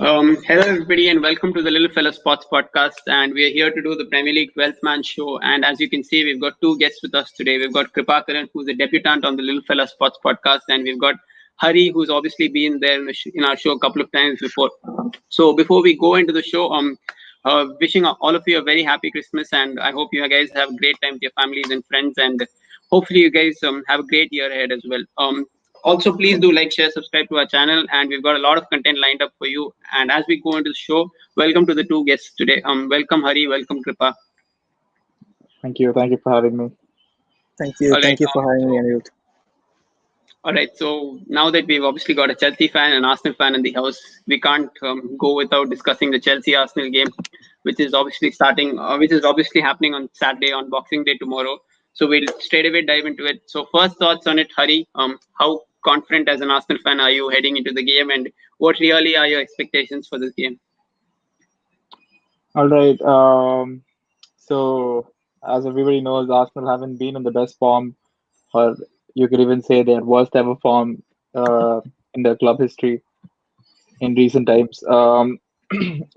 Hello, everybody, and welcome to the Little Fella Sports Podcast. And we are here to do the Premier League 12th man show. And as you can see, we've got two guests with us today. We've got Kripakaran, who's a debutant on the Little Fella Sports Podcast, and we've got Hari, who's obviously been there in our show a couple of times before. So before we go into the show, wishing all of you a very happy Christmas, and I hope you guys have a great time with your families and friends, and hopefully you guys have a great year ahead as well. Also, please do like, share, subscribe to our channel, and we've got a lot of content lined up for you. And as we go into the show, welcome to the two guests today. Welcome Hari, welcome Kripa. Thank you for having me. Thank you. All Thank right, you for having me, Anirudh. All right, so now that we've obviously got a Chelsea fan and Arsenal fan in the house, we can't go without discussing the Chelsea Arsenal game, which is obviously happening on Saturday, on Boxing Day tomorrow. So we'll straight away dive into it. So first thoughts on it, Hari. How confident as an Arsenal fan are you heading into the game, and what really are your expectations for this game? All right. So as everybody knows, Arsenal haven't been in the best form, or you could even say their worst ever form in their club history in recent times.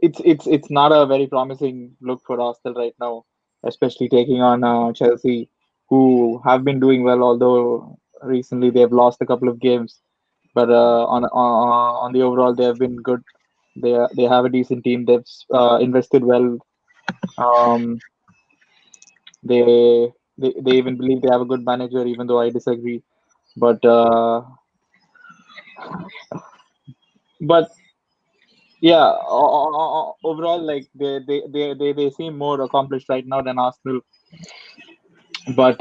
It's not a very promising look for Arsenal right now, especially taking on Chelsea, who have been doing well, although recently they've lost a couple of games. But on the overall, they have been good. They have a decent team. They've invested well. Um, they even believe they have a good manager, even though I disagree. But but yeah, overall, like they seem more accomplished right now than Arsenal. But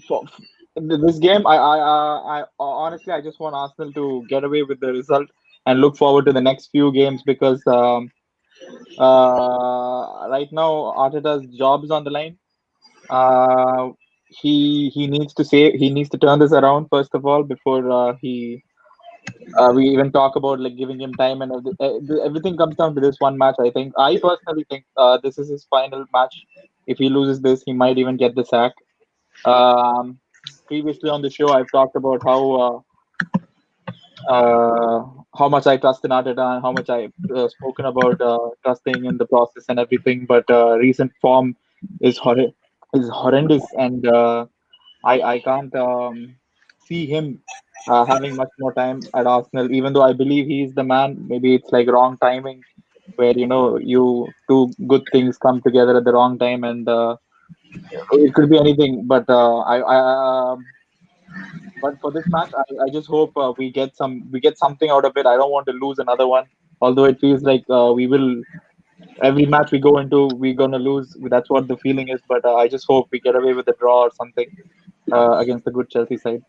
for this game, I honestly I just want Arsenal to get away with the result and look forward to the next few games because right now Arteta's job is on the line. He needs to turn this around first of all before we even talk about like giving him time and everything comes down to this one match. I personally think this is his final match. If he loses this, he might even get the sack. Previously on the show, I've talked about how much I trust in Arteta and how much I've spoken about trusting in the process and everything. But recent form is horrendous, and I can't see him having much more time at Arsenal. Even though I believe he's the man, maybe it's like wrong timing, where you two good things come together at the wrong time, and it could be anything. But but for this match, I just hope we get something out of it. I don't want to lose another one, although it feels like we will. Every match we go into, we're gonna lose. That's what the feeling is. But I just hope we get away with a draw or something against the good Chelsea side.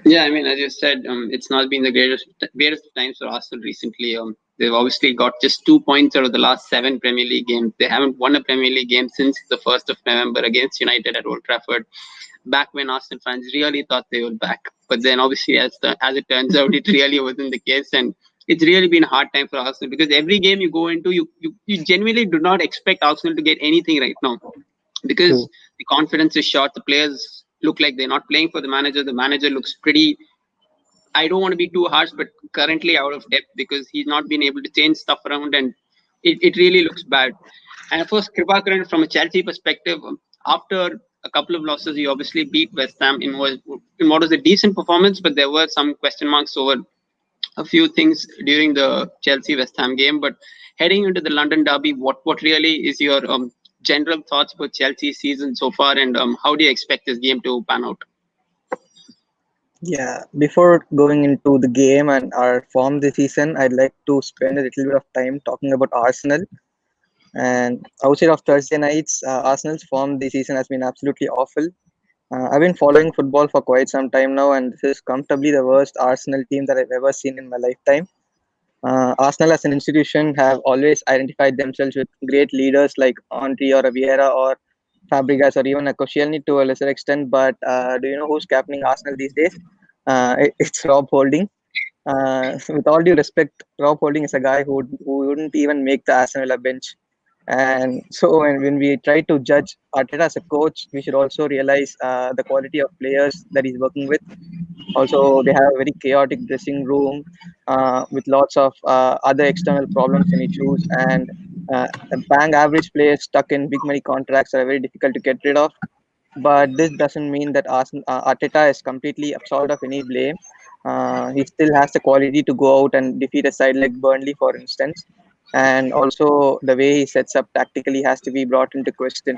Yeah, I mean, as you said, it's not been the greatest of times for Arsenal recently. They've obviously got just 2 points out of the last 7 Premier League games. They haven't won a Premier League game since the 1st of November against United at Old Trafford, back when Arsenal fans really thought they were back. But then obviously, as it turns out, it really wasn't the case. And it's really been a hard time for Arsenal because every game you go into, you genuinely do not expect Arsenal to get anything right now because the confidence is shot. The players look like they're not playing for the manager. The manager looks pretty, I don't want to be too harsh, but currently out of depth because he's not been able to change stuff around, and it really looks bad. And of course, Kripakaran, from a Chelsea perspective, after a couple of losses, he obviously beat West Ham in what was a decent performance, but there were some question marks over a few things during the Chelsea West Ham game. But heading into the London derby, what really is your general thoughts about Chelsea's season so far, and how do you expect this game to pan out? Yeah, before going into the game and our form this season, I'd like to spend a little bit of time talking about Arsenal. And outside of Thursday nights, Arsenal's form this season has been absolutely awful. I've been following football for quite some time now, and this is comfortably the worst Arsenal team that I've ever seen in my lifetime. Arsenal as an institution have always identified themselves with great leaders like Henry or Vieira or Fabregas or even a Koscielny to a lesser extent. But do you know who's captaining Arsenal these days? It's Rob Holding. With all due respect, Rob Holding is a guy who wouldn't even make the Aston Villa bench. And so when we try to judge Arteta as a coach, we should also realize the quality of players that he's working with. Also, they have a very chaotic dressing room with lots of other external problems and issues. And a bang average players stuck in big money contracts are very difficult to get rid of. But this doesn't mean that Arteta is completely absolved of any blame. He still has the quality to go out and defeat a side like Burnley, for instance. And also, the way he sets up tactically has to be brought into question.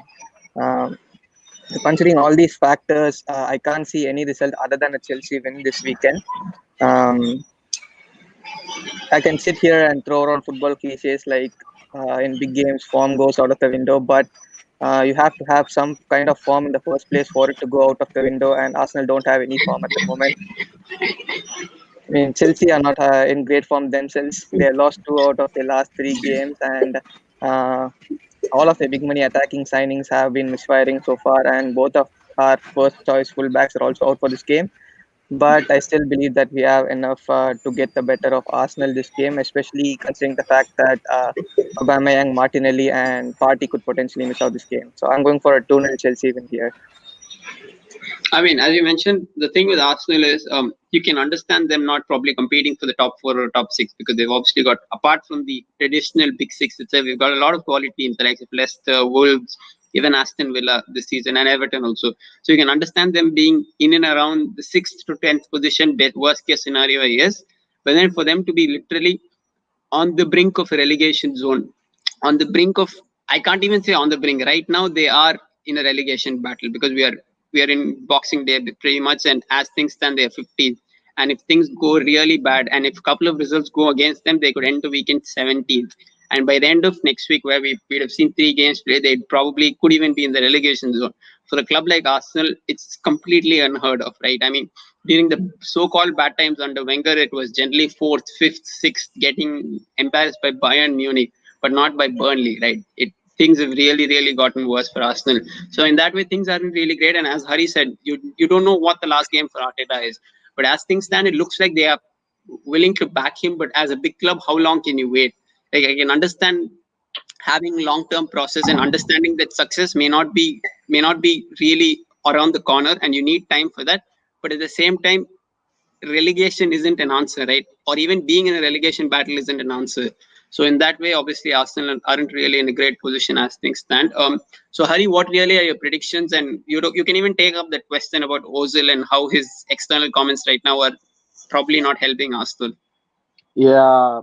Um, Considering all these factors, I can't see any result other than a Chelsea win this weekend. Um, I can sit here and throw around football cliches like in big games, form goes out of the window, but you have to have some kind of form in the first place for it to go out of the window, and Arsenal don't have any form at the moment. I mean, Chelsea are not in great form themselves. They lost two out of their last three games, and uh, all of the big money attacking signings have been misfiring so far, and both of our first choice fullbacks are also out for this game. But I still believe that we have enough to get the better of Arsenal this game, especially considering the fact that Aubameyang, Martinelli, and Partey could potentially miss out this game. So I'm going for a 2-0 Chelsea win here. I mean, as you mentioned, the thing with Arsenal is you can understand them not probably competing for the top four or top six because they've obviously got, apart from the traditional big six itself, we've got a lot of quality teams like Leicester, Wolves, even Aston Villa this season, and Everton also. So you can understand them being in and around the 6th to 10th position, worst case scenario, yes. But then for them to be literally on the brink of a relegation zone, on the brink of, I can't even say on the brink. Right now, they are in a relegation battle because we are in Boxing Day pretty much, and as things stand, they are 15th. And if things go really bad, and if a couple of results go against them, they could end the weekend 17th. And by the end of next week, where we'd have seen 3 games played, they probably could even be in the relegation zone. For a club like Arsenal, it's completely unheard of, right? I mean, during the so-called bad times under Wenger, it was generally 4th, 5th, 6th, getting embarrassed by Bayern Munich, but not by Burnley, right? Things have really, really gotten worse for Arsenal. So in that way, things aren't really great. And as Hari said, you don't know what the last game for Arteta is. But as things stand, it looks like they are willing to back him. But as a big club, how long can you wait? Like, I can understand having long-term process and understanding that success may not be really around the corner, and you need time for that. But at the same time, relegation isn't an answer, right? Or even being in a relegation battle isn't an answer. So in that way, obviously, Arsenal aren't really in a great position as things stand. So Hari, what really are your predictions? And you can even take up that question about Ozil and how his external comments right now are probably not helping Arsenal. Yeah.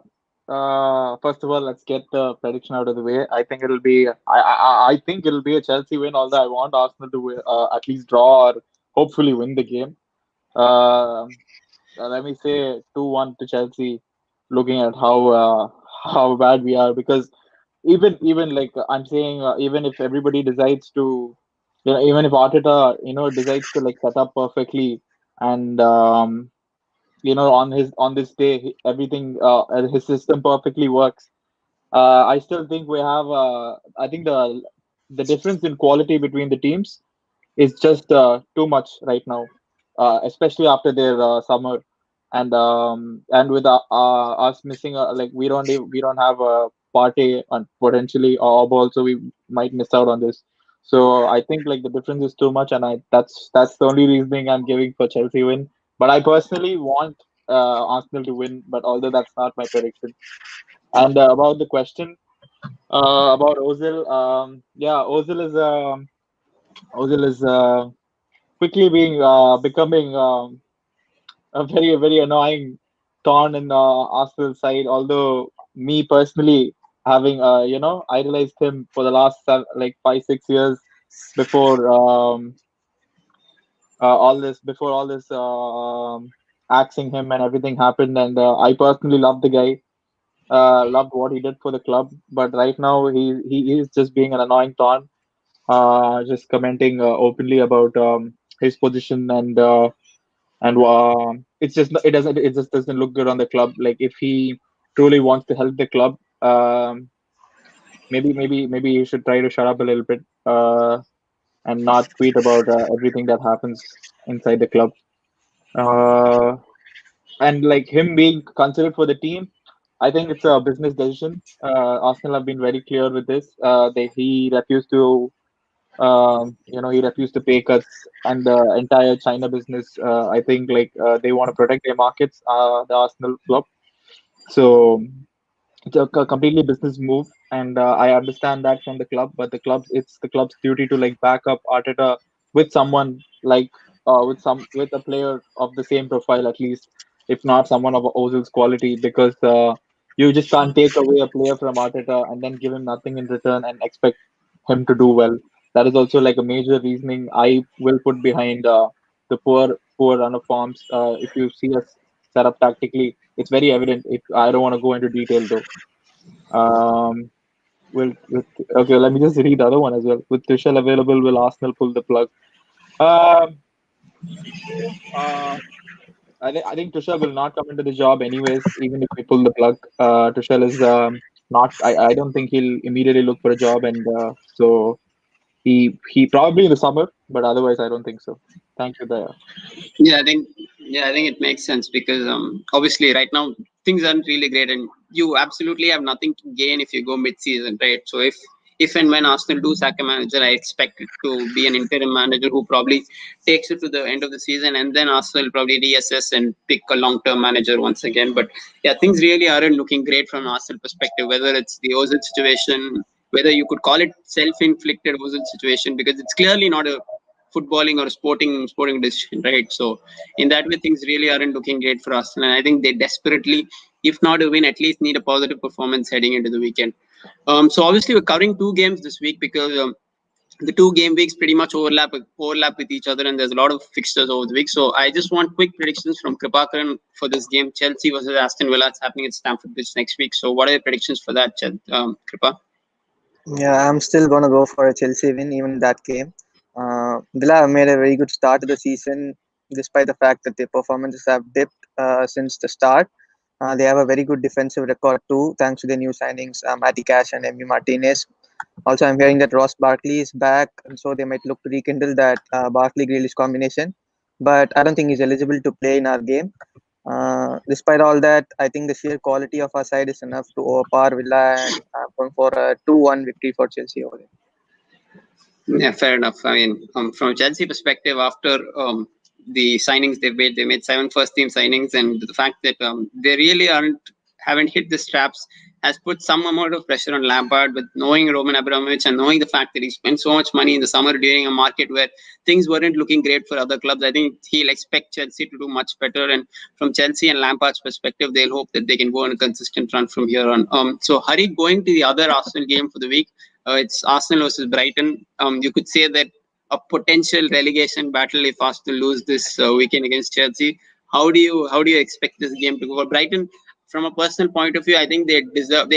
First of all, let's get the prediction out of the way. I think it'll be. I think it'll be a Chelsea win. Although I want Arsenal to win, at least draw or hopefully win the game. Let me say 2-1 to Chelsea. Looking at how bad we are, because even like I'm saying, even if everybody decides to, even if Arteta, decides to like set up perfectly, and on this day everything, his system perfectly works. I still think we have. I think the difference in quality between the teams is just too much right now, especially after their summer, and with us missing, like we don't have a party, and potentially or also we might miss out on this. So I think like the difference is too much, and that's the only reasoning I'm giving for Chelsea win. But I personally want Arsenal to win, but although that's not my prediction. And about the question about Ozil, yeah, Ozil is quickly becoming a very annoying thorn in Arsenal side. Although me personally, having idolized him for the last like 5-6 years before before all this axing him and everything happened, and I personally love the guy. Loved what he did for the club, but right now he is just being an annoying thorn. Just commenting openly about his position, and it just doesn't look good on the club. Like if he truly wants to help the club, maybe he should try to shut up a little bit, and not tweet about everything that happens inside the club. Uh, and like him being considered for the team, I think it's a business decision. Arsenal have been very clear with this. He refused to, he refused to pay cuts, and the entire China business. I think they want to protect their markets. The Arsenal club. So it's a completely business move, and I understand that from the club. But it's the club's duty to back up Arteta with someone with a player of the same profile, at least, if not someone of Ozil's quality, because you just can't take away a player from Arteta and then give him nothing in return and expect him to do well. That is also a major reasoning I will put behind the poor run of forms. If you see us set up tactically, it's very evident. If I don't want to go into detail though. Okay, let me just read the other one as well. With Tuchel available, will Arsenal pull the plug? Um, uh, I think Tuchel will not come into the job anyways, even if we pull the plug. Tuchel is not. I don't think he'll immediately look for a job, and so he probably in the summer, but otherwise I don't think so. Thank you, Daya. Yeah, I think it makes sense because obviously right now things aren't really great, and you absolutely have nothing to gain if you go mid-season, right? So if and when Arsenal do sack a manager, I expect it to be an interim manager who probably takes it to the end of the season, and then Arsenal probably reassess and pick a long-term manager once again. But yeah, things really aren't looking great from an Arsenal perspective. Whether it's the Ozil situation, whether you could call it self-inflicted Ozil situation, because it's clearly not a footballing or sporting decision, right? So in that way, things really aren't looking great for Arsenal, and I think they desperately, if not a win, at least need a positive performance heading into the weekend. So obviously, we're covering two games this week because the two game weeks pretty much overlap with each other, and there's a lot of fixtures over the week. So I just want quick predictions from Kripakaran for this game, Chelsea versus Aston Villa. It's happening at Stamford Bridge next week. So what are your predictions for that, Kripa? Yeah, I'm still gonna go for a Chelsea win even in that game. Villa have made a very good start to the season, despite the fact that their performances have dipped since the start. They have a very good defensive record too, thanks to the new signings, Matty Cash and Emi Martinez. Also, I'm hearing that Ross Barkley is back, and so they might look to rekindle that Barkley Grealish combination. But I don't think he's eligible to play in our game. Despite all that, I think the sheer quality of our side is enough to overpower Villa, and I'm going for a 2-1 victory for Chelsea over there. Yeah, fair enough. I mean, from a Chelsea perspective, after the signings they made 7 first-team signings, and the fact that they really haven't hit the straps has put some amount of pressure on Lampard. With knowing Roman Abramovich and knowing the fact that he spent so much money in the summer during a market where things weren't looking great for other clubs, I think he'll expect Chelsea to do much better. And from Chelsea and Lampard's perspective, they'll hope that they can go on a consistent run from here on. So Hari, going to the other Arsenal game for the week. It's Arsenal versus Brighton. You could say that a potential relegation battle if Arsenal lose this weekend against Chelsea. How do you expect this game to go for Brighton? From a personal point of view, I think they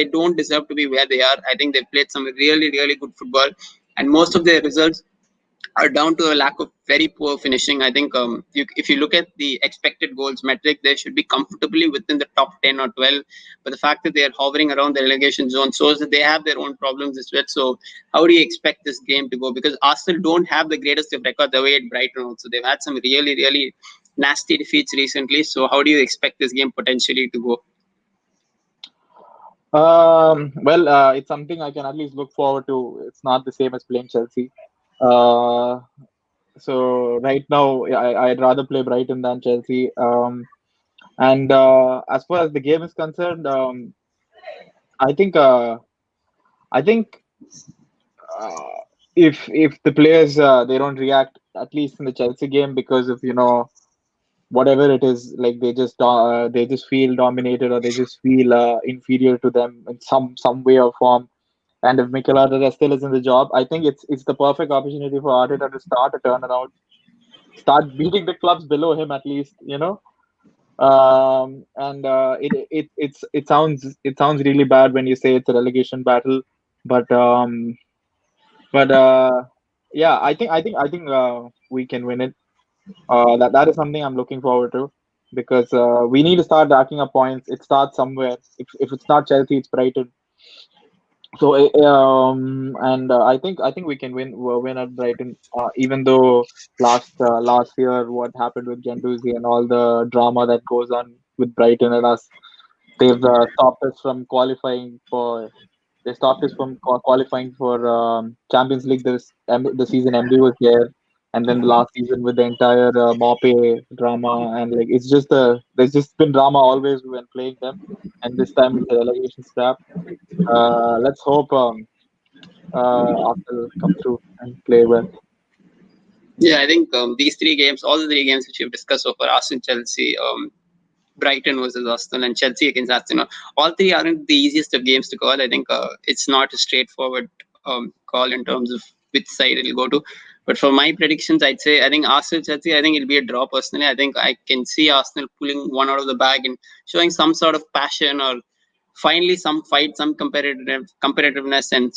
don't deserve to be where they are. I think they've played some really, really good football, and most of their results are down to a lack of very poor finishing. I think if you look at the expected goals metric, they should be comfortably within the top 10 or 12. But the fact that they are hovering around the relegation zone shows that they have their own problems as well. So how do you expect this game to go? Because Arsenal don't have the greatest of records away at Brighton also. They've had some really, really nasty defeats recently. So how do you expect this game potentially to go? Well, it's something I can at least look forward to. It's not the same as playing Chelsea. Uh, so right now, I'd rather play Brighton than Chelsea. And as far as the game is concerned, I think I think if the players they don't react, at least in the Chelsea game, because of whatever it is, like they just feel dominated, or they just feel inferior to them in some way or form. And if Mikel Arteta still is in the job, I think it's the perfect opportunity for Arteta to start a turnaround, start beating the clubs below him at least. And it sounds really bad when you say it's a relegation battle, but yeah, I think we can win it. That is something I'm looking forward to, because we need to start racking up points. It starts somewhere. If it's not Chelsea, it's Brighton. So and I think we can win at Brighton. Even though last year what happened with Gendouzi and all the drama that goes on with Brighton and us. They've stopped us from qualifying for. They stopped us from qualifying for Champions League. The season MD was there, and then the last season with the entire Mope drama, and like there's just been drama always when playing them, and this time with the relegation scrap. Let's hope Arsenal come through and play well. Yeah, I think these three games, all the three games which we've discussed so far, Arsenal, Chelsea, Brighton versus Arsenal, and Chelsea against Arsenal. All three aren't the easiest of games to call. I think it's not a straightforward call in terms of which side it'll go to. But for my predictions, I'd say I think Arsenal, Chelsea, I think it'll be a draw personally. I think I can see Arsenal pulling one out of the bag and showing some sort of passion or finally some fight, some competitiveness and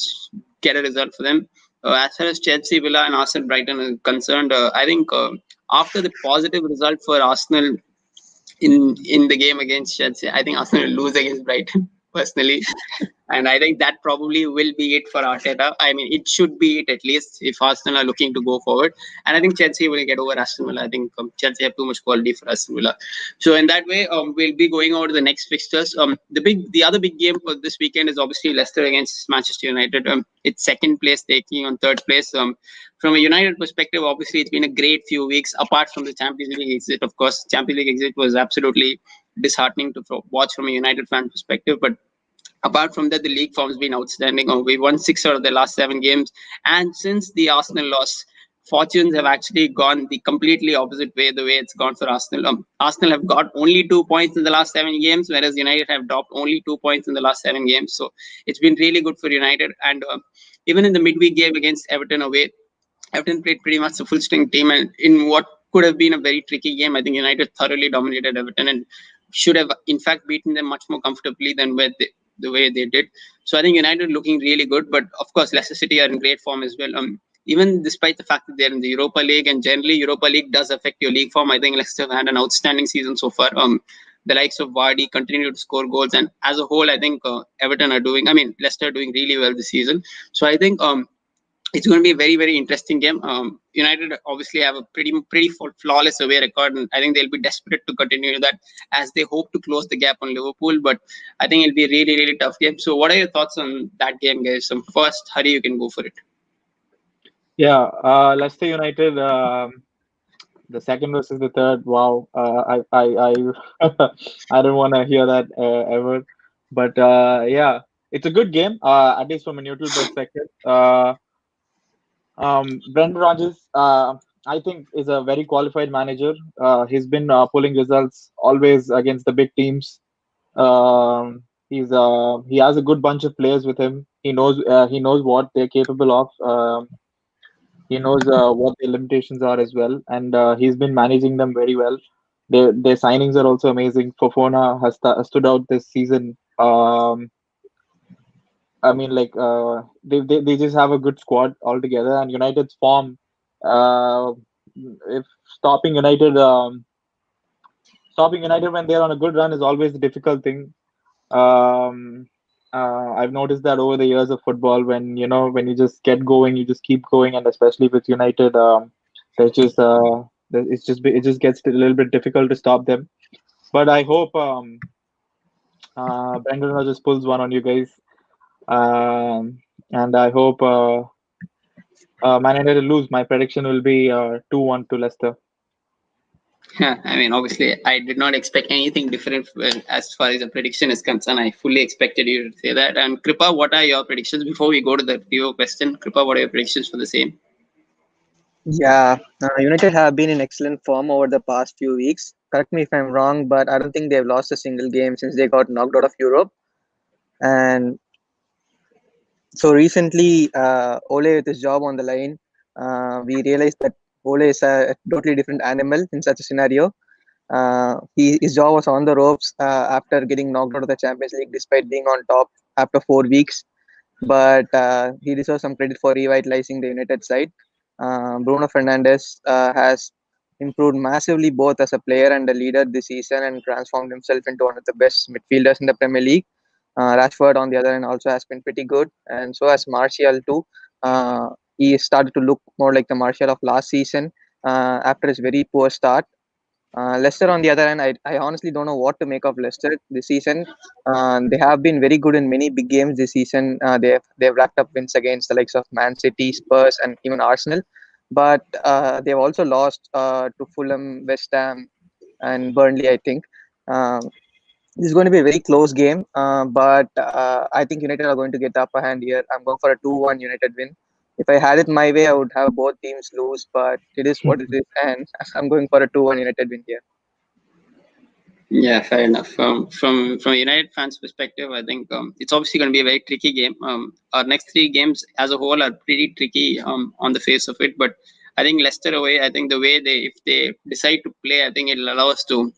get a result for them. As far as Chelsea, Villa, and Arsenal, Brighton are concerned, I think after the positive result for Arsenal in the game against Chelsea, I think Arsenal will lose against Brighton personally. And I think that probably will be it for Arteta. I mean, it should be it at least if Arsenal are looking to go forward. And I think Chelsea will get over Aston Villa. I think Chelsea have too much quality for Aston Villa. So in that way, we'll be going over to the next fixtures. The other big game for this weekend is obviously Leicester against Manchester United. It's second place taking on third place. From a United perspective, obviously it's been a great few weeks. Apart from the Champions League exit, of course, Champions League exit was absolutely disheartening to watch from a United fan perspective, but apart from that, the league form has been outstanding. We won 6 out of the last 7 games. And since the Arsenal loss, fortunes have actually gone the completely opposite way, the way it's gone for Arsenal. Arsenal have got only 2 points in the last 7 games, whereas United have dropped only 2 points in the last 7 games. So it's been really good for United. And even in the midweek game against Everton away, Everton played pretty much a full strength team. And in what could have been a very tricky game, I think United thoroughly dominated Everton and should have, in fact, beaten them much more comfortably than the way they did. So I think United looking really good, but of course Leicester City are in great form as well. Even despite the fact that they're in the Europa League, and generally Europa League does affect your league form, I think Leicester have had an outstanding season so far. The likes of Vardy continue to score goals, and as a whole, I think Leicester are doing really well this season. So I think it's going to be a very, very interesting game. United obviously have a pretty flawless away record, and I think they'll be desperate to continue that as they hope to close the gap on Liverpool. But I think it'll be a really, really tough game. So, what are your thoughts on that game, guys? First, Hari, you can go for it. Yeah, Leicester United, the second versus the third. Wow, I don't want to hear that ever. But yeah, it's a good game, at least from a neutral perspective. Brendan Rodgers, I think, is a very qualified manager. He's been pulling results always against the big teams. He has a good bunch of players with him. He knows what they're capable of. He knows what their limitations are as well, and he's been managing them very well. Their signings are also amazing. Fofana has stood out this season. I mean, like they just have a good squad altogether, and United's form. If stopping United, when they're on a good run is always a difficult thing. I've noticed that over the years of football, when you just get going, you just keep going, and especially with United, there's just it just gets a little bit difficult to stop them. But I hope Brendan Rodgers pulls one on you guys. And I hope Man United lose. My prediction will be 2-1 to Leicester. Yeah, I mean, obviously, I did not expect anything different as far as the prediction is concerned. I fully expected you to say that. And Kripa, what are your predictions before we go to the viewer question? Kripa, what are your predictions for the same? Yeah, United have been in excellent form over the past few weeks. Correct me if I'm wrong, but I don't think they've lost a single game since they got knocked out of Europe. And so recently, Ole with his job on the line, we realized that Ole is a totally different animal in such a scenario. His jaw was on the ropes after getting knocked out of the Champions League, despite being on top after 4 weeks. But he deserves some credit for revitalizing the United side. Bruno Fernandes has improved massively both as a player and a leader this season, and transformed himself into one of the best midfielders in the Premier League. Rashford, on the other hand, also has been pretty good, and so has Martial too. He started to look more like the Martial of last season after his very poor start. Leicester, on the other hand, I honestly don't know what to make of Leicester this season. They have been very good in many big games this season. They've racked up wins against the likes of Man City, Spurs, and even Arsenal. But they've also lost to Fulham, West Ham, and Burnley, I think. Um, this is going to be a very close game, but I think United are going to get the upper hand here. I'm going for a 2-1 United win. If I had it my way, I would have both teams lose, but it is what it is, and I'm going for a 2-1 United win here. Yeah, fair enough. From a United fans' perspective, I think it's obviously going to be a very tricky game. Our next three games as a whole are pretty tricky on the face of it. But I think Leicester away, I think the way if they decide to play, I think it'll allow us to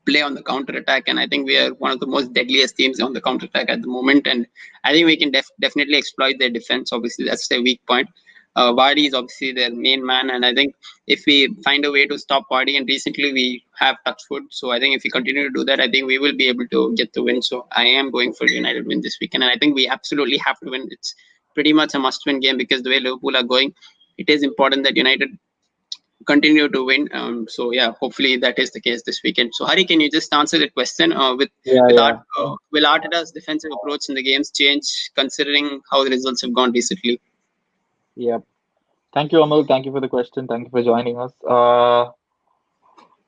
play on the counter attack, and I think we are one of the most deadliest teams on the counter attack at the moment. And I think we can definitely exploit their defense. Obviously, that's their weak point. Vardy is obviously their main man, and I think if we find a way to stop Vardy, and recently we have touchwood, so I think if we continue to do that, I think we will be able to get the win. So I am going for United win this weekend, and I think we absolutely have to win. It's pretty much a must-win game because the way Liverpool are going, it is important that United continue to win. So yeah, hopefully that is the case this weekend. So Hari, can you just answer the question will Arteta's defensive approach in the games change considering how the results have gone recently? Yep. Thank you, Amal. Thank you for the question. Thank you for joining us. Will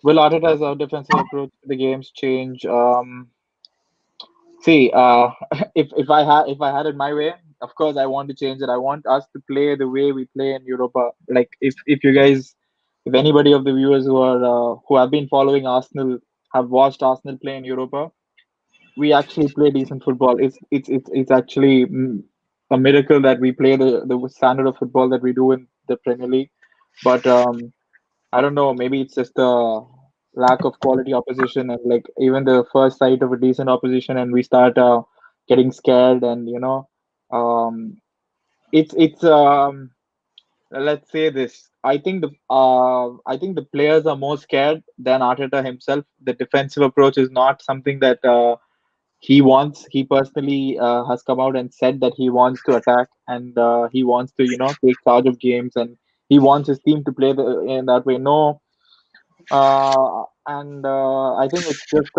Arteta's defensive approach to the games change? See, if I had it my way, of course I want to change it. I want us to play the way we play in Europa. Like if you guys, if anybody of the viewers who have been following Arsenal have watched Arsenal play in Europa, we actually play decent football. It's actually a miracle that we play the standard of football that we do in the Premier League. But I don't know. Maybe it's just a lack of quality opposition, and like even the first sight of a decent opposition, and we start getting scared, and um, it's let's say this. I think the players are more scared than Arteta himself. The defensive approach is not something that he wants. He personally has come out and said that he wants to attack, and he wants to take charge of games, and he wants his team to play in that way. No, and I think it's just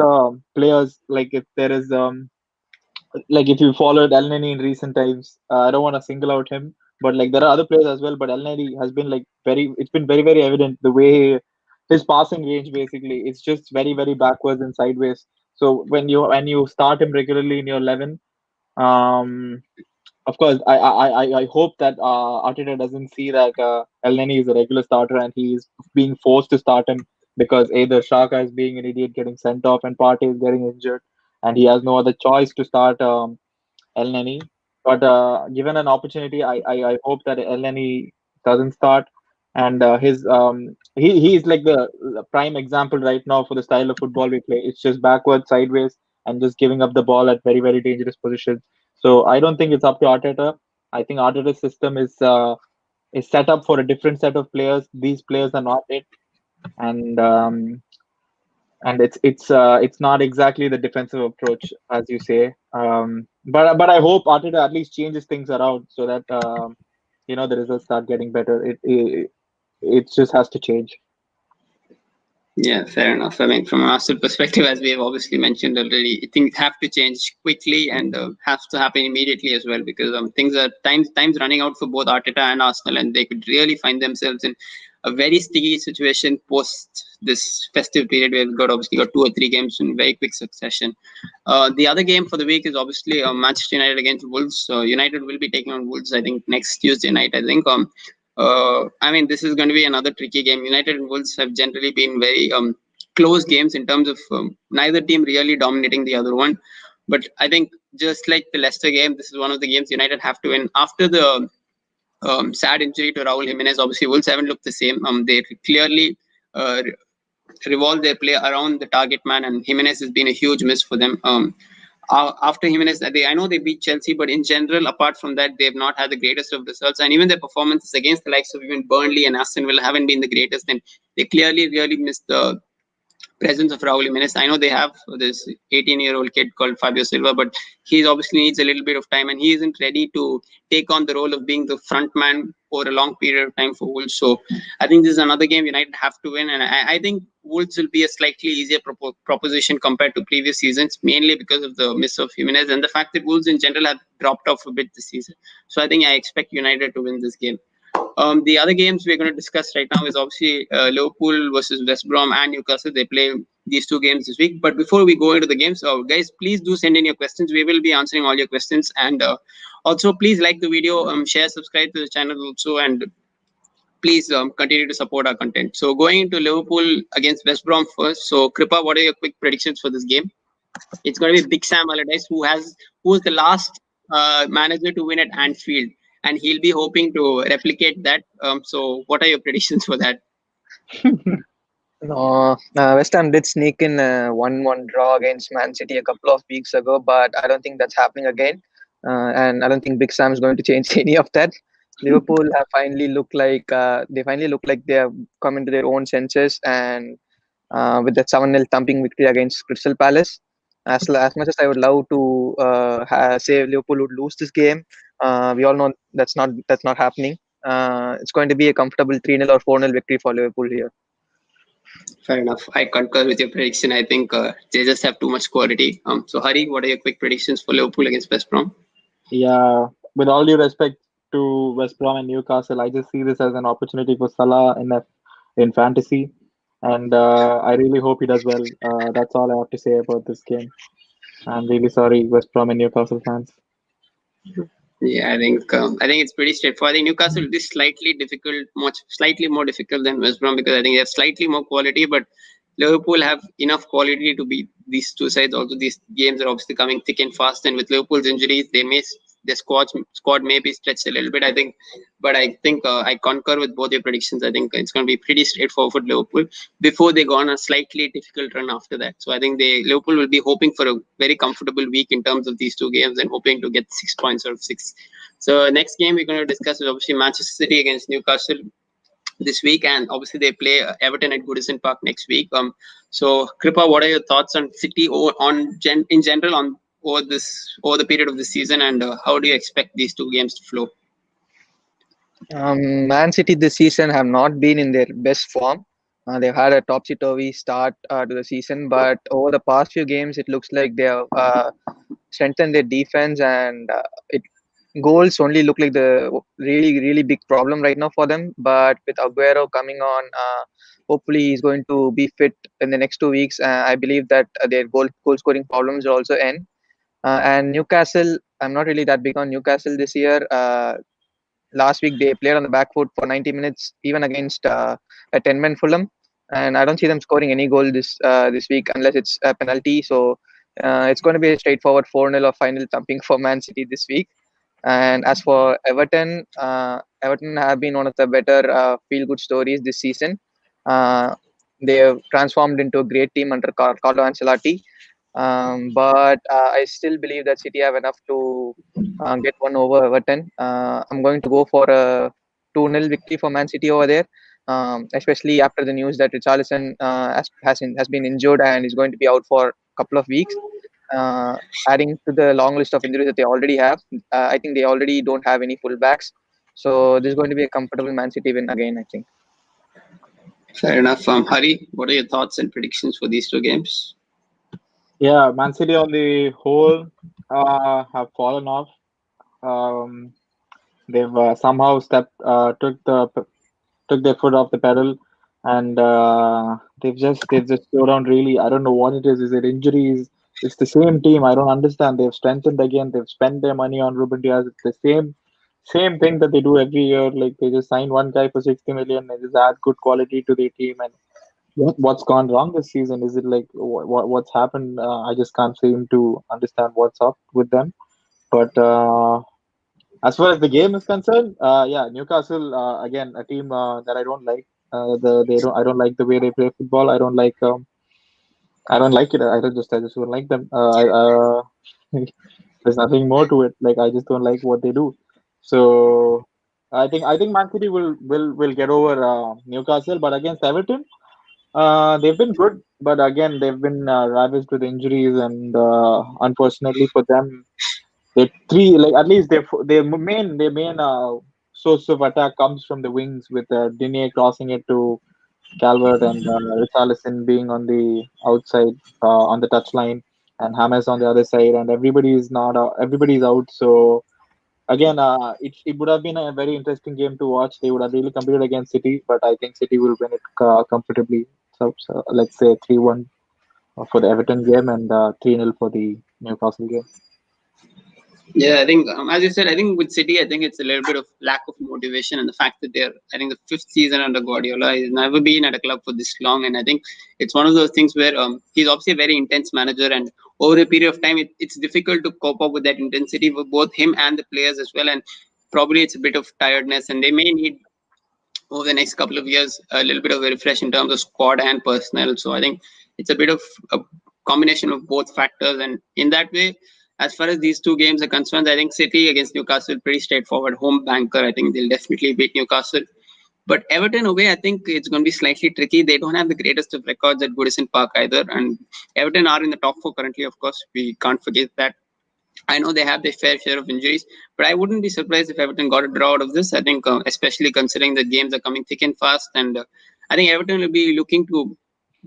players. Like if there is like if you followed El Neni in recent times, I don't want to single out him, but like there are other players as well. But El Neni has been like it's been very evident the way his passing range basically it's just very backwards and sideways. So when you start him regularly in your 11, um, of course I hope that Arteta doesn't see that El Neni is a regular starter and he's being forced to start him because either Shaka is being an idiot getting sent off and Partey is getting injured and he has no other choice to start El Neni. But given an opportunity, I hope that El Neni doesn't start. And he's like the prime example right now for the style of football we play. It's just backward, sideways, and just giving up the ball at very dangerous positions. So I don't think it's up to Arteta. I think Arteta's system is set up for a different set of players. These players are not it, and it's not exactly the defensive approach as you say. But I hope Arteta at least changes things around so that the results start getting better. It just has to change. Yeah, fair enough. I mean, from an Arsenal perspective, as we have obviously mentioned already, things have to change quickly and have to happen immediately as well because things are times running out for both Arteta and Arsenal, and they could really find themselves in a very sticky situation post this festive period where we've obviously got 2 or 3 games in very quick succession. The other game for the week is obviously Manchester United against Wolves. So United will be taking on Wolves, I think, next Tuesday night. I think. I mean, this is going to be another tricky game. United and Wolves have generally been very close games in terms of neither team really dominating the other one. But I think just like the Leicester game, this is one of the games United have to win. After the sad injury to Raul Jimenez, obviously Wolves haven't looked the same. They clearly revolve their play around the target man, and Jimenez has been a huge miss for them. After Jimenez, I know they beat Chelsea, but in general, apart from that, they've not had the greatest of results. And even their performances against the likes of even Burnley and Aston Villa haven't been the greatest. And they clearly really missed the presence of Raul Jimenez. I know they have this 18-year-old kid called Fabio Silva, but he obviously needs a little bit of time, and he isn't ready to take on the role of being the front man for a long period of time for Wolves. So I think this is another game United have to win, and I think Wolves will be a slightly easier proposition compared to previous seasons, mainly because of the miss of Jimenez and the fact that Wolves in general have dropped off a bit this season. So I think I expect United to win this game. The other games we're going to discuss right now is obviously Liverpool versus West Brom and Newcastle. They play these two games this week. But before we go into the games, guys, please do send in your questions. We will be answering all your questions. And also, please like the video, share, subscribe to the channel also, and please continue to support our content. So going into Liverpool against West Brom first. So Kripa, what are your quick predictions for this game? It's going to be Big Sam Allardyce, who's the last manager to win at Anfield, and he'll be hoping to replicate that. So, what are your predictions for that? No, West Ham did sneak in a 1-1 draw against Man City a couple of weeks ago, but I don't think that's happening again. And I don't think Big Sam is going to change any of that. Liverpool have finally looked like they have come into their own senses, and with that 7-0 thumping victory against Crystal Palace. As much as I would love to say Liverpool would lose this game, we all know that's not happening. It's going to be a comfortable 3-0 or 4-0 victory for Liverpool here. Fair enough. I concur with your prediction. I think they just have too much quality. So, Hari, what are your quick predictions for Liverpool against West Brom? Yeah, with all due respect to West Brom and Newcastle, I just see this as an opportunity for Salah in fantasy, and I really hope he does well. That's all I have to say about this game. I'm really sorry, West Brom and Newcastle fans. Yeah, I think it's pretty straightforward. I think Newcastle is slightly more difficult than West Brom because I think they have slightly more quality, but Liverpool have enough quality to beat these two sides. Also, these games are obviously coming thick and fast, and with Liverpool's injuries, their squad may be stretched a little bit. I think, but I think I concur with both your predictions. I think it's going to be pretty straightforward for Liverpool before they go on a slightly difficult run after that. So I think Liverpool will be hoping for a very comfortable week in terms of these two games and hoping to get 6 points out of 6. So next game we're going to discuss is obviously Manchester City against Newcastle this week, and obviously they play Everton at Goodison Park next week. So Kripa, what are your thoughts on City in general over the period of the season, and how do you expect these two games to flow? Man City this season have not been in their best form. They've had a topsy-turvy start to the season, but over the past few games, it looks like they have strengthened their defense, and goals only look like the really, really big problem right now for them. But with Aguero coming on, hopefully he's going to be fit in the next 2 weeks. I believe that their goal scoring problems will also end. And Newcastle, I'm not really that big on Newcastle this year. Last week they played on the back foot for 90 minutes, even against a 10-man Fulham, and I don't see them scoring any goal this week unless it's a penalty. So it's going to be a straightforward 4-0 or 5-0 thumping for Man City this week. And as for Everton, Everton have been one of the better feel-good stories this season. They have transformed into a great team under Carlo Ancelotti. But I still believe that City have enough to get one over Everton. I'm going to go for a 2-0 victory for Man City over there, especially after the news that Richarlison has been injured and is going to be out for a couple of weeks. Adding to the long list of injuries that they already have, I think they already don't have any fullbacks. So this is going to be a comfortable Man City win again, I think. Fair enough. Hari, what are your thoughts and predictions for these two games? Yeah, Man City on the whole have fallen off. They've somehow took their foot off the pedal, and they've just slowed down. Really, I don't know what it is. Is it injuries? It's the same team. I don't understand. They've strengthened again. They've spent their money on Ruben Diaz. It's the same thing that they do every year. Like they just sign one guy for 60 million and just add good quality to their team. And what's gone wrong this season? Is it like what's happened? I just can't seem to understand what's up with them. But as far as the game is concerned, yeah, Newcastle again a team that I don't like. I don't like the way they play football. I don't like it. I just don't like them. There's nothing more to it. Like I just don't like what they do. So I think Man City will get over Newcastle, but against Everton, They've been good, but again, they've been ravaged with injuries, and unfortunately for them, they three like at least their main source of attack comes from the wings with Digne crossing it to Calvert and Richarlison being on the outside on the touchline, and James on the other side, and everybody's out. So again, it would have been a very interesting game to watch. They would have really competed against City, but I think City will win it comfortably. So let's say 3-1 for the Everton game and 3-0 for the Newcastle game. Yeah, I think as you said, I think with City, I think it's a little bit of lack of motivation and the fact that they're, I think, the fifth season under Guardiola. He's never been at a club for this long, and I think it's one of those things where he's obviously a very intense manager, and over a period of time, it's difficult to cope up with that intensity for both him and the players as well, and probably it's a bit of tiredness, and they may need over the next couple of years a little bit of a refresh in terms of squad and personnel. So I think it's a bit of a combination of both factors, and in that way, as far as these two games are concerned, I think City against Newcastle pretty straightforward home banker. I think they'll definitely beat Newcastle. But Everton away, I think it's going to be slightly tricky. They don't have the greatest of records at Goodison Park either, and Everton are in the top four currently. Of course, we can't forget that. I know they have their fair share of injuries, but I wouldn't be surprised if Everton got a draw out of this. I think, especially considering the games are coming thick and fast, and I think Everton will be looking to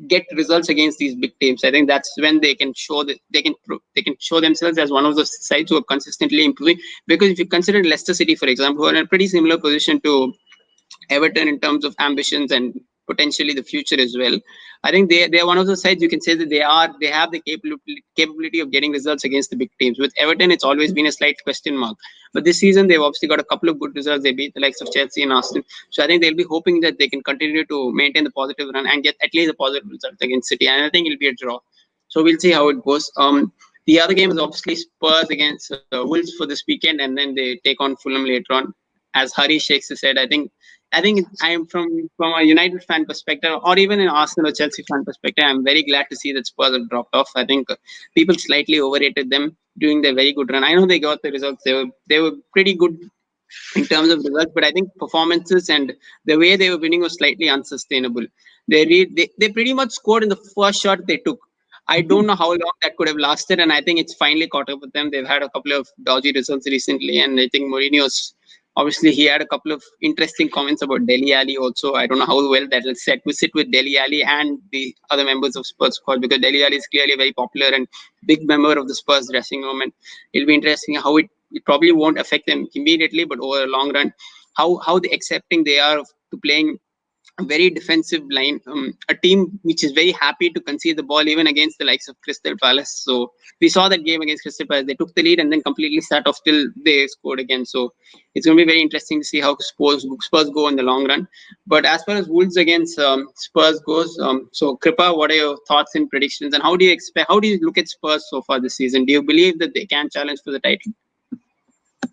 get results against these big teams. I think that's when they can show that they can show themselves as one of those sides who are consistently improving. Because if you consider Leicester City, for example, who are in a pretty similar position to Everton in terms of ambitions and potentially the future as well. I think they are one of those sides you can say that they have the capability of getting results against the big teams. With Everton, it's always been a slight question mark. But this season, they've obviously got a couple of good results. They beat the likes of Chelsea and Arsenal. So I think they'll be hoping that they can continue to maintain the positive run and get at least a positive result against City. And I think it'll be a draw. So we'll see how it goes. The other game is obviously Spurs against Wolves for this weekend, and then they take on Fulham later on. As Hari Shakes has said, I think I am from a United fan perspective, or even an Arsenal or Chelsea fan perspective, I'm very glad to see that Spurs have dropped off. I think people slightly overrated them during their very good run. I know they got the results; they were pretty good in terms of results, but I think performances and the way they were winning was slightly unsustainable. They pretty much scored in the first shot they took. I don't know how long that could have lasted, and I think it's finally caught up with them. They've had a couple of dodgy results recently, and I think Mourinho's obviously he had a couple of interesting comments about Dele Alli also. I don't know how well that will sit with Dele Alli and the other members of Spurs squad, because Dele Alli is clearly a very popular and big member of the Spurs dressing room, and it'll be interesting how it probably won't affect them immediately, but over a long run, how accepting they are to playing a very defensive line, a team which is very happy to concede the ball even against the likes of Crystal Palace. So we saw that game against Crystal Palace. They took the lead and then completely sat off till they scored again. So it's going to be very interesting to see how Spurs go in the long run. But as far as Wolves against Spurs goes, so Kripa, what are your thoughts and predictions, and how do you look at Spurs so far this season? Do you believe that they can challenge for the title?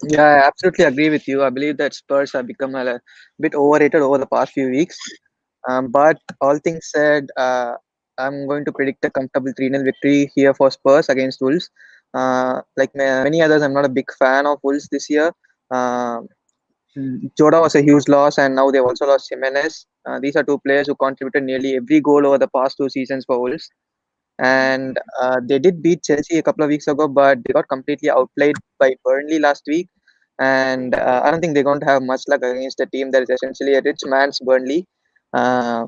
Yeah, I absolutely agree with you. I believe that Spurs have become a bit overrated over the past few weeks. But all things said, I'm going to predict a comfortable 3-0 victory here for Spurs against Wolves. Like many others, I'm not a big fan of Wolves this year. Uh, Jota was a huge loss, and now they've also lost Jimenez. These are two players who contributed nearly every goal over the past two seasons for Wolves. And they did beat Chelsea a couple of weeks ago, but they got completely outplayed by Burnley last week. And I don't think they're going to have much luck against a team that is essentially a rich man's Burnley. Uh,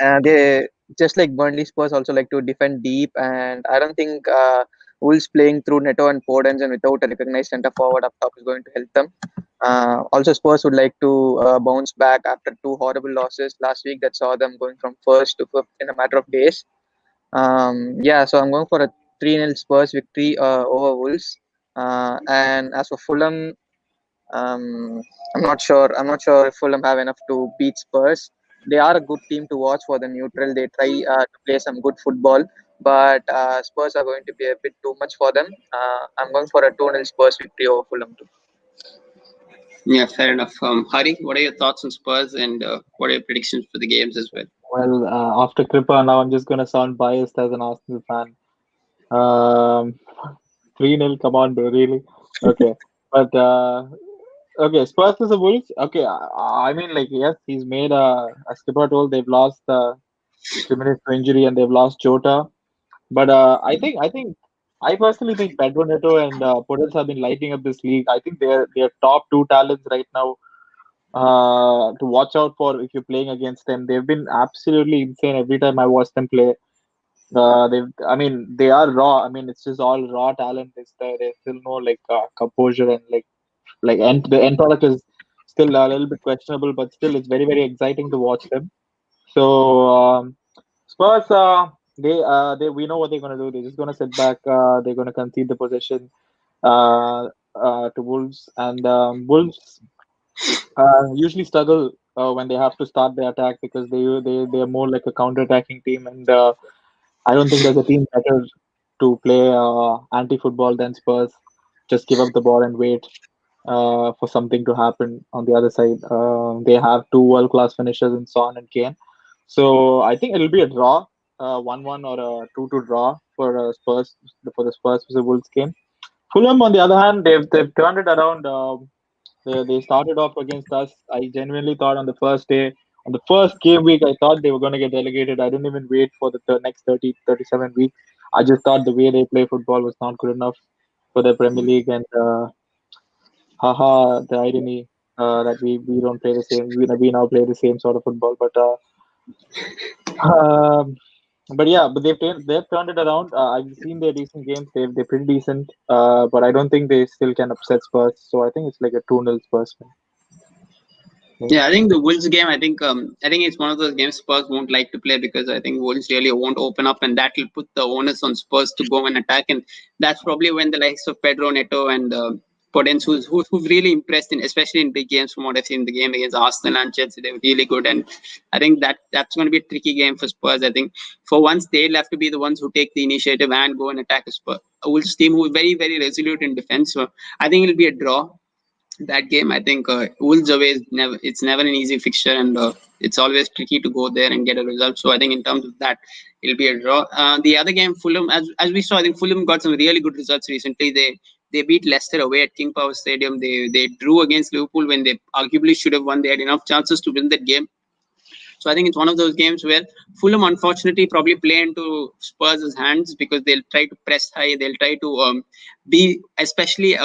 and they just like Burnley, Spurs also like to defend deep, and I don't think Wolves playing through Neto and Podence and without a recognized centre forward up top is going to help them. Also, Spurs would like to bounce back after two horrible losses last week that saw them going from first to fifth in a matter of days. Yeah, so I'm going for a 3-0 Spurs victory over Wolves. And as for Fulham, I'm not sure. I'm not sure if Fulham have enough to beat Spurs. They are a good team to watch for the neutral. They try to play some good football, but Spurs are going to be a bit too much for them. I'm going for a 2-0 Spurs victory over Fulham too. Yeah, fair enough. Hari, what are your thoughts on Spurs, and what are your predictions for the games as well? Well, after Kripa, now I'm just gonna sound biased as an Arsenal fan. Um, 3-0, come on, bro, really? Okay, but Okay, Spurs is a Wolves. Okay, I mean, like, yes, he's made as Skipper told, they've lost Jimenez to injury and they've lost Jota. But I personally think Pedro Neto and Podence have been lighting up this league. I think they're top two talents right now to watch out for if you're playing against them. They've been absolutely insane every time I watch them play. I mean, they are raw. I mean, it's just all raw talent. There's still no like composure and the end product is still a little bit questionable, but still it's very very exciting to watch them. So Spurs, they we know what they're gonna do. They're just gonna sit back. They're gonna concede the possession to Wolves, and Wolves usually struggle when they have to start the attack because they're more like a counter-attacking team, and I don't think there's a team better to play anti-football than Spurs. Just give up the ball and wait for something to happen on the other side. They have two world-class finishers in Son and Kane, so I think it'll be a draw, 1-1 or a 2-2 draw for Spurs for the Spurs versus Wolves game. Fulham, on the other hand, they've turned it around. They started off against us. I genuinely thought on the first day, on the first game week, I thought they were going to get relegated. I didn't even wait for the next 37 weeks. I just thought the way they play football was not good enough for the Premier League. And haha, the irony that we don't play the same. We now play the same sort of football. Um, but yeah, but they've turned it around. I've seen their recent games. They're pretty decent. But I don't think they still can upset Spurs. So I think it's like a 2-0 Spurs win. Yeah, I think the Wolves game. I think it's one of those games Spurs won't like to play because I think Wolves really won't open up, and that will put the onus on Spurs to go and attack. And that's probably when the likes of Pedro Neto and Podence, who've really impressed in, especially in big games from what I've seen in the game against Arsenal and Chelsea, they were really good. And I think that's going to be a tricky game for Spurs. I think for once they'll have to be the ones who take the initiative and go and attack a Wolves team who is very very resolute in defense. So I think it'll be a draw that game. I think Wolves away is never an easy fixture, and it's always tricky to go there and get a result. So I think in terms of that, it'll be a draw. The other game, Fulham, as we saw, I think Fulham got some really good results recently. They beat Leicester away at King Power Stadium. They drew against Liverpool when they arguably should have won. They had enough chances to win that game. So I think it's one of those games where Fulham, unfortunately, probably play into Spurs' hands because they'll try to press high. They'll try to be, especially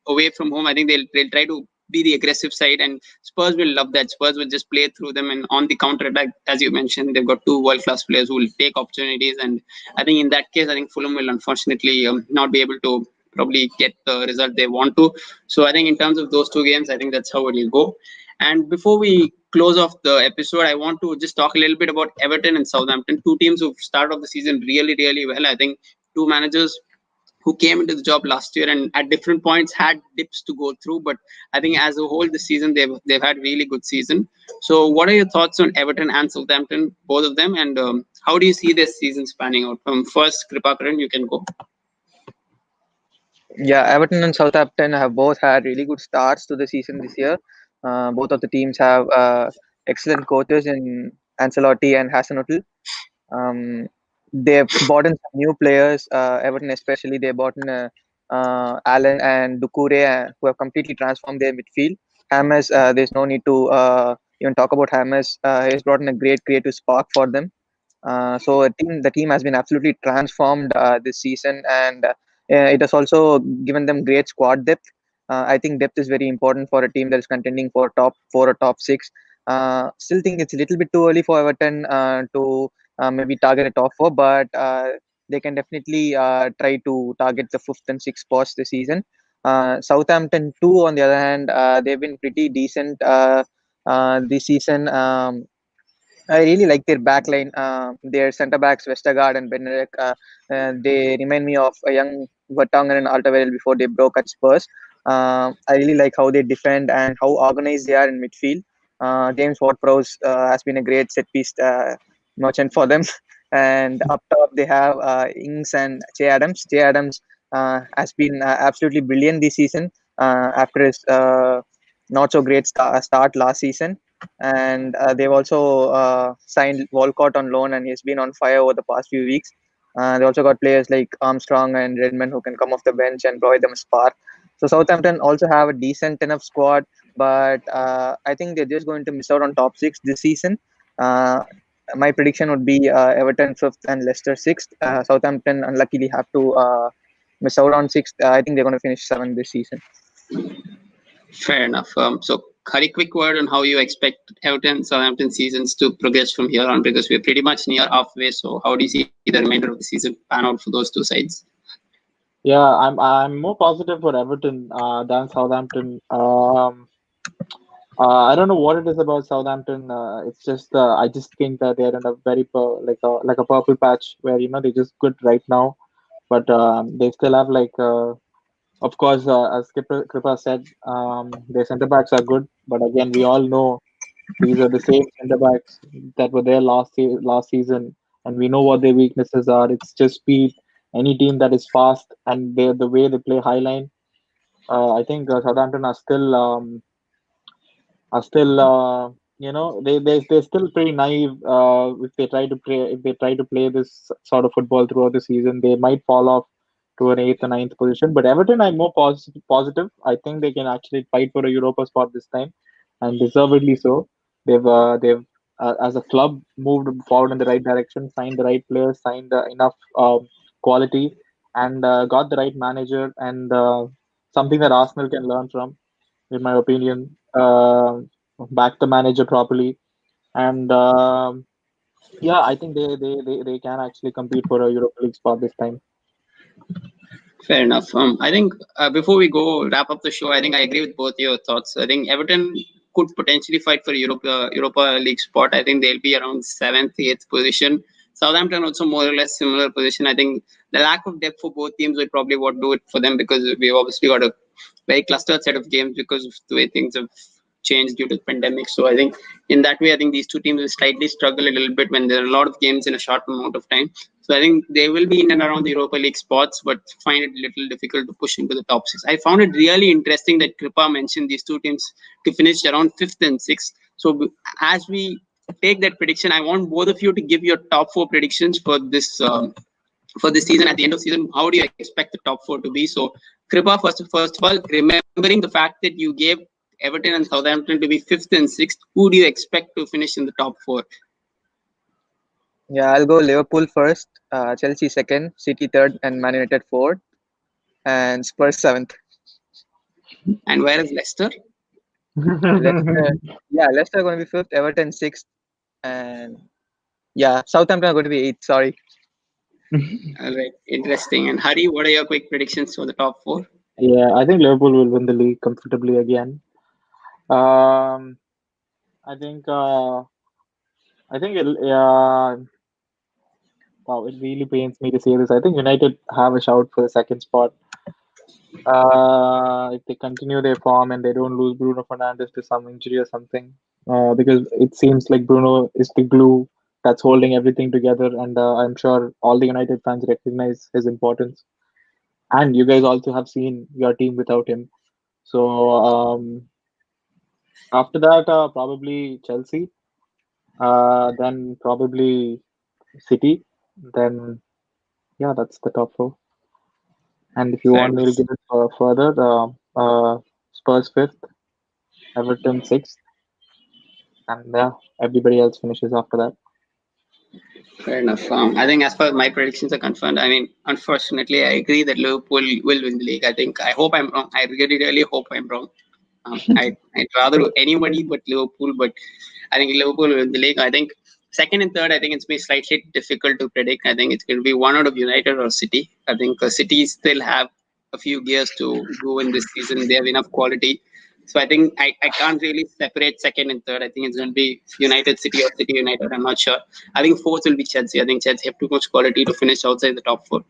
away from home. I think they'll try to be the aggressive side, and Spurs will love that. Spurs will just play through them, and on the counter attack, as you mentioned, they've got two world-class players who will take opportunities. And I think in that case, I think Fulham will unfortunately not be able to probably get the result they want to. So I think in terms of those two games, I think that's how it will go. And before we close off the episode, I want to just talk a little bit about Everton and Southampton, two teams who've started off the season really, really well. I think two managers who came into the job last year and at different points had dips to go through, but I think as a whole this season they've had really good season. So what are your thoughts on Everton and Southampton, both of them, and how do you see this season spanning out? First, Kripakaran, you can go. Yeah, Everton and Southampton have both had really good starts to the season this year. Both of the teams have excellent coaches in Ancelotti and Hasenhüttl. Um, they've brought in some new players, Everton especially. They brought in Allen and Doucouré, who have completely transformed their midfield. Hammers, there's no need to even talk about Hammers. He's brought in a great creative spark for them. So the team has been absolutely transformed this season, and it has also given them great squad depth. I think depth is very important for a team that is contending for top four or top six. Still think it's a little bit too early for Everton to maybe target a top four, but they can definitely try to target the fifth and sixth spots this season. Southampton too, on the other hand, they've been pretty decent this season. I really like their backline. Their centre backs, Vestergaard and Benedek, they remind me of a young Vertonghen and Alderweireld before they broke at Spurs. I really like how they defend and how organized they are in midfield. James Ward-Prowse has been a great set piece merchant for them. And up top, they have Ings and Che Adams. Che Adams has been absolutely brilliant this season after his not so great start last season. And they've also signed Walcott on loan, and he's been on fire over the past few weeks. They also got players like Armstrong and Redmond who can come off the bench and provide them a spark. So Southampton also have a decent enough squad. but I think they're just going to miss out on top six this season. Uh, my prediction would be Everton fifth and Leicester sixth. Southampton unluckily have to miss out on sixth. I think they're going to finish seventh this season. Fair enough. So, Hari, quick word on how you expect Everton, Southampton seasons to progress from here on, because we're pretty much near halfway. So, how do you see the remainder of the season pan out for those two sides? Yeah, I'm more positive for Everton than Southampton. I don't know what it is about Southampton. It's just I just think that they're in a very like a purple patch where they're just good right now, but they still have of course, as Kripa said, their centre backs are good, but again, we all know these are the same centre backs that were there last season, and we know what their weaknesses are. It's just speed. Any team that is fast and the way they play high line, I think Southampton are still they're still pretty naive. If they try to play this sort of football throughout the season, they might fall off to an eighth or ninth position. But Everton, I'm more positive. I think they can actually fight for a Europa spot this time, and deservedly so. They've as a club moved forward in the right direction, signed the right players, signed enough quality, and got the right manager, and something that Arsenal can learn from, in my opinion. Back the manager properly, and yeah, I think they can actually compete for a Europa League spot this time. Fair enough. I think before we go wrap up the show, I think I agree with both your thoughts. I think Everton could potentially fight for Europa League spot. I think they'll be around 7th, 8th position. Southampton also more or less similar position. I think the lack of depth for both teams will probably what do it for them, because we've obviously got a very clustered set of games because of the way things have changed due to the pandemic. So I think in that way, I think these two teams will slightly struggle a little bit when there are a lot of games in a short amount of time. So I think they will be in and around the Europa League spots, but find it a little difficult to push into the top six. I found it really interesting that Kripa mentioned these two teams to finish around 5th and 6th. So as we take that prediction, I want both of you to give your top 4 predictions for this season. At the end of season, how do you expect the top 4 to be? So Kripa, first of all, remembering the fact that you gave Everton and Southampton to be 5th and 6th, who do you expect to finish in the top 4? Yeah, I'll go Liverpool first, Chelsea second, City third, and Man United fourth, and Spurs seventh. And where is Leicester? Leicester are going to be fifth, Everton sixth, and Southampton are going to be eighth. Sorry. All right, interesting. And Hari, what are your quick predictions for the top 4? Yeah, I think Liverpool will win the league comfortably again. I think wow, it really pains me to say this. I think United have a shout for the second spot. If they continue their form and they don't lose Bruno Fernandes to some injury or something, because it seems like Bruno is the glue that's holding everything together, and I'm sure all the United fans recognize his importance. And you guys also have seen your team without him. So after that, probably Chelsea, then probably City, then yeah, that's the top 4. And if you Fair want me to enough. give it further, Spurs 5th, Everton 6th, and everybody else finishes after that. Fair enough. I think as far as my predictions are concerned, I mean, unfortunately, I agree that Liverpool will win the league. I hope I'm wrong. I really, really hope I'm wrong. I'd rather anybody but Liverpool, but I think Liverpool will win the league. I think second and third, I think it's been slightly difficult to predict. I think it's going to be one out of United or City. I think City still have a few gears to go in this season. They have enough quality. So I think I can't really separate second and third. I think it's going to be United City or City United. I'm not sure. I think fourth will be Chelsea. I think Chelsea have too much quality to finish outside the top 4.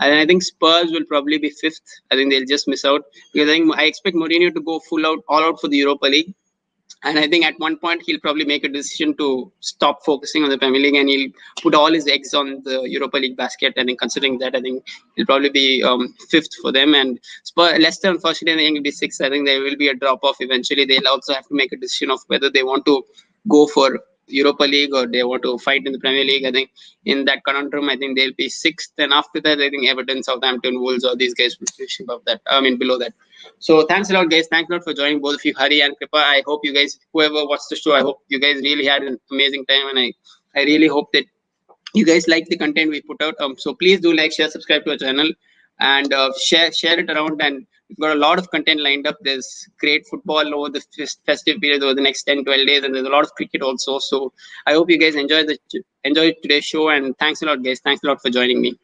And I think Spurs will probably be 5th. I think they'll just miss out, because I expect Mourinho to go all out for the Europa League. And I think at one point he'll probably make a decision to stop focusing on the Premier League, and he'll put all his eggs on the Europa League basket. I think considering that, I think he'll probably be 5th for them. And Leicester, unfortunately, I think will be 6th. I think there will be a drop off eventually. They'll also have to make a decision of whether they want to go for Europa League or they want to fight in the Premier League. I think in that conundrum, I think they'll be sixth, and after that, I think Everton, Southampton, Wolves, or these guys will finish above that. I mean, below that. So thanks a lot, guys. Thanks a lot for joining, both of you, Hari and Kripa. I hope you guys, whoever watched the show, I hope you guys really had an amazing time, and I really hope that you guys like the content we put out. So please do like, share, subscribe to our channel, and share it around. And we've got a lot of content lined up. There's great football over the festive period over the next 10-12 days, and there's a lot of cricket also. So I hope you guys enjoy today's show, and thanks a lot, guys. Thanks a lot for joining me.